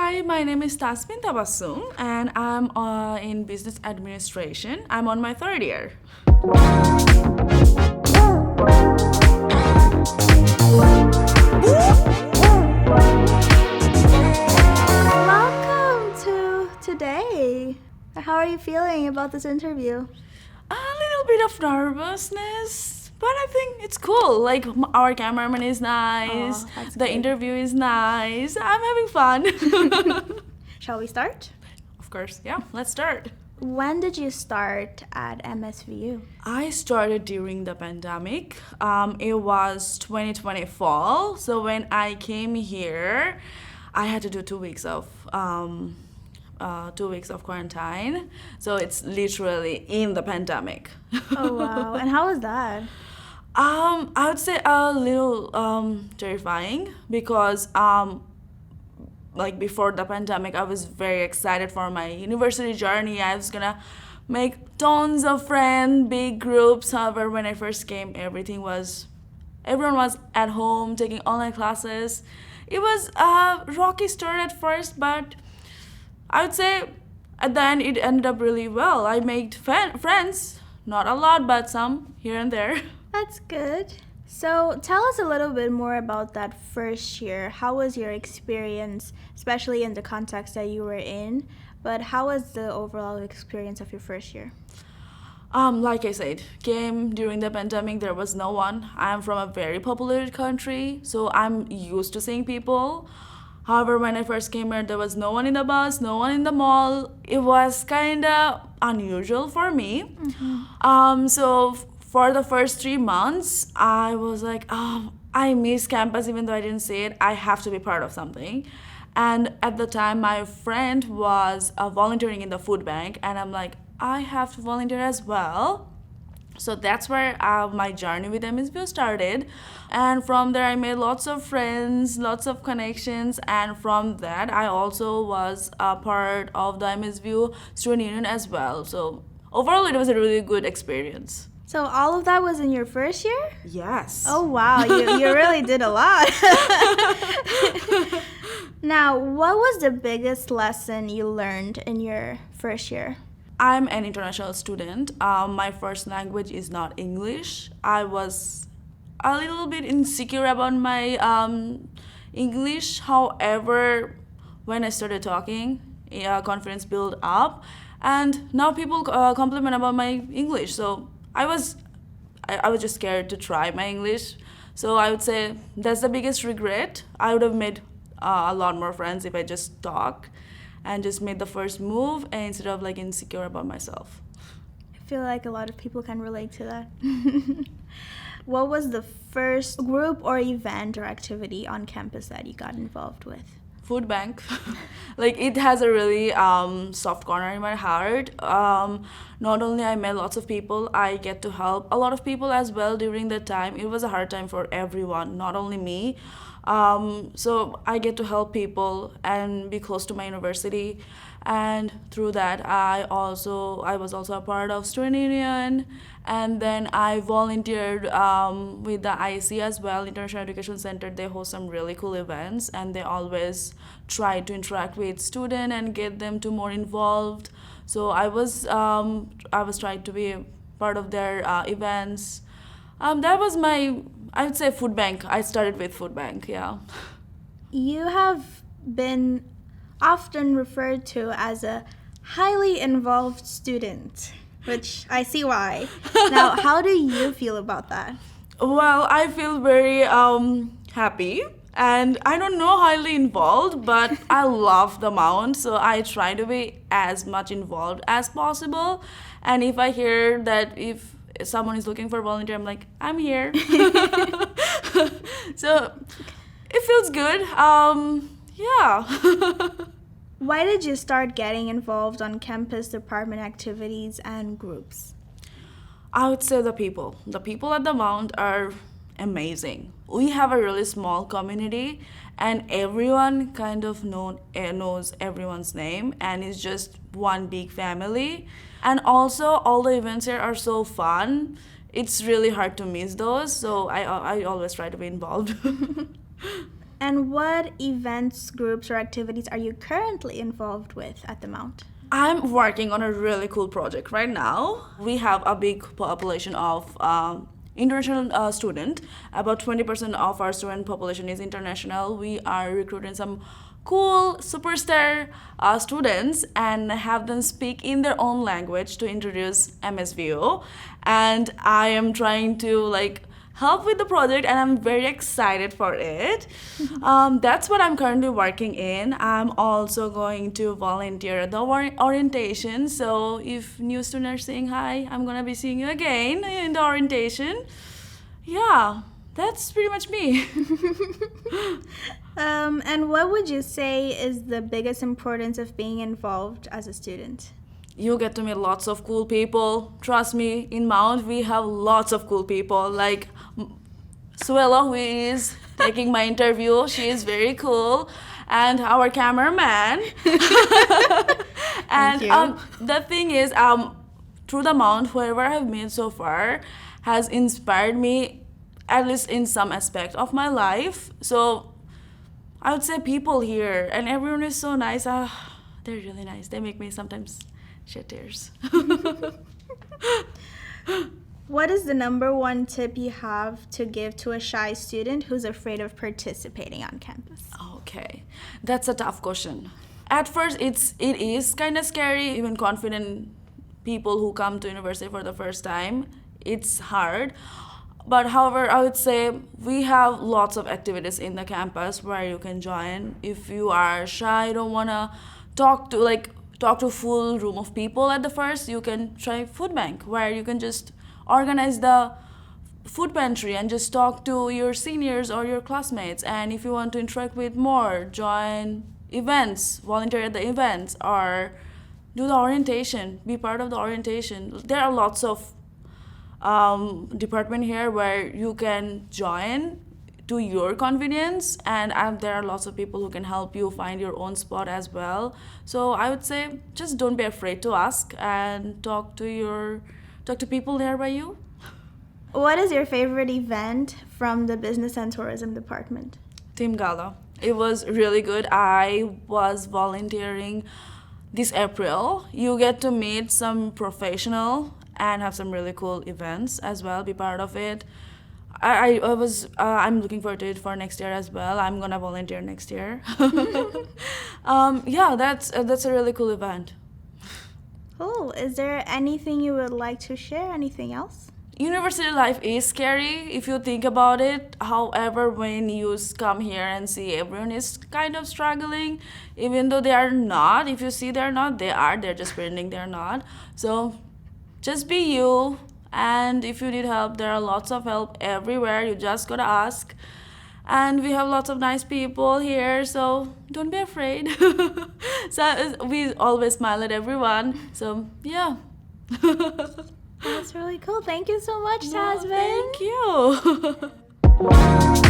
Hi, my name is Tasbin Tabassum and I'm in business administration. I'm on my third year. Welcome to today. How are you feeling about this interview? A little bit of nervousness, but I think it's cool. Like, our cameraman is nice, That's the good. interview is nice, I'm having fun. Shall we start? Of course, yeah, let's start. When did you start at MSVU? I started during the pandemic. It was 2020 fall. So when I came here, I had to do 2 weeks of 2 weeks of quarantine. So it's literally in the pandemic. Oh wow. And how was that? I would say a little terrifying because like before the pandemic, I was very excited for my university journey. I was gonna make tons of friends, big groups. However, when I first came, everyone was at home taking online classes. It was a rocky start at first, but I would say at the end it ended up really well. I made friends, not a lot, but some here and there. That's good. So tell us a little bit more about that first year. How was your experience, especially in the context that you were in? But how was the overall experience of your first year? Like I said, came during the pandemic, there was no one. I'm from a very populated country, so I'm used to seeing people. However, when I first came here, there was no one in the bus, no one in the mall. It was kind of unusual for me. For the first 3 months, I was like, oh, I miss campus, even though I didn't say it. I have to be part of something. And at the time, my friend was volunteering in the food bank, and I'm like, I have to volunteer as well. So that's where my journey with MSVU started. And from there, I made lots of friends, lots of connections. And from that, I also was a part of the MSVU student union as well. So overall, it was a really good experience. So all of that was in your first year? Yes. Oh wow, you really did a lot. Now, what was the biggest lesson you learned in your first year? I'm an international student. My first language is not English. I was a little bit insecure about my English. However, when I started talking, confidence built up, and now people compliment about my English. So I was just scared to try my English. So I would say that's the biggest regret. I would have made a lot more friends if I just talk and just made the first move instead of like insecure about myself. I feel like a lot of people can relate to that. What was the first group or event or activity on campus that you got involved with? Food bank. Like, it has a really soft corner in my heart. Not only I met lots of people, I get to help a lot of people as well during that time. It was a hard time for everyone, not only me. So I get to help people and be close to my university, and through that I was also a part of student union, and then I volunteered with the IC as well, International Education Center. They host some really cool events, and they always try to interact with students and get them to more involved. So I was trying to be part of their events. That was I would say food bank. I started with food bank, yeah. You have been often referred to as a highly involved student, which I see why. Now, how do you feel about that? Well, I feel very happy, and I don't know highly involved, but I love the amount, so I try to be as much involved as possible. And if I hear that if someone is looking for a volunteer, I'm like, I'm here. So it feels good. Yeah. Why did you start getting involved on campus department activities and groups? I would say the people. The people at the Mount are amazing. We have a really small community, and everyone kind of knows everyone's name, and it's just one big family. And also, all the events here are so fun. It's really hard to miss those, so I always try to be involved. And what events, groups, or activities are you currently involved with at the Mount? I'm working on a really cool project right now. We have a big population of international student. About 20% of our student population is international. We are recruiting some cool superstar students and have them speak in their own language to introduce MSVU. And I am trying to help with the project, and I'm very excited for it. That's what I'm currently working in. I'm also going to volunteer at the orientation. So if new students are saying hi, I'm gonna be seeing you again in the orientation. Yeah, that's pretty much me. And what would you say is the biggest importance of being involved as a student? You get to meet lots of cool people. Trust me, in Mount we have lots of cool people. Like Suela, who is taking my interview, she is very cool, and our cameraman. And the thing is, through the Mount, whoever I've met so far has inspired me, at least in some aspect of my life. So I would say people here, and everyone is so nice. They're really nice. They make me sometimes shed tears. What is the number one tip you have to give to a shy student who's afraid of participating on campus? Okay, that's a tough question. At first, it is kind of scary. Even confident people who come to university for the first time, it's hard. But however, I would say we have lots of activities in the campus where you can join. If you are shy, don't wanna talk to full room of people at the first, you can try food bank, where you can just organize the food pantry and just talk to your seniors or your classmates. And if you want to interact with more, join events, volunteer at the events, or do the orientation, be part of the orientation. There are lots of department here where you can join to your convenience, and there are lots of people who can help you find your own spot as well. So I would say just don't be afraid to ask and talk to people nearby you. What is your favorite event from the Business and Tourism Department? Team Gala. It was really good. I was volunteering this April. You get to meet some professional and have some really cool events as well, be part of it. I'm looking forward to it for next year as well. I'm gonna volunteer next year. Yeah, that's a really cool event. Cool. Is there anything you would like to share? Anything else? University life is scary if you think about it. However, when you come here and see everyone is kind of struggling, even though they are not, if you see they're not, they're just pretending they're not. So just be you, and if you need help, there are lots of help everywhere. You just gotta ask. And we have lots of nice people here, so don't be afraid. So we always smile at everyone. So yeah. That's really cool. Thank you so much, Tasbin. Thank you.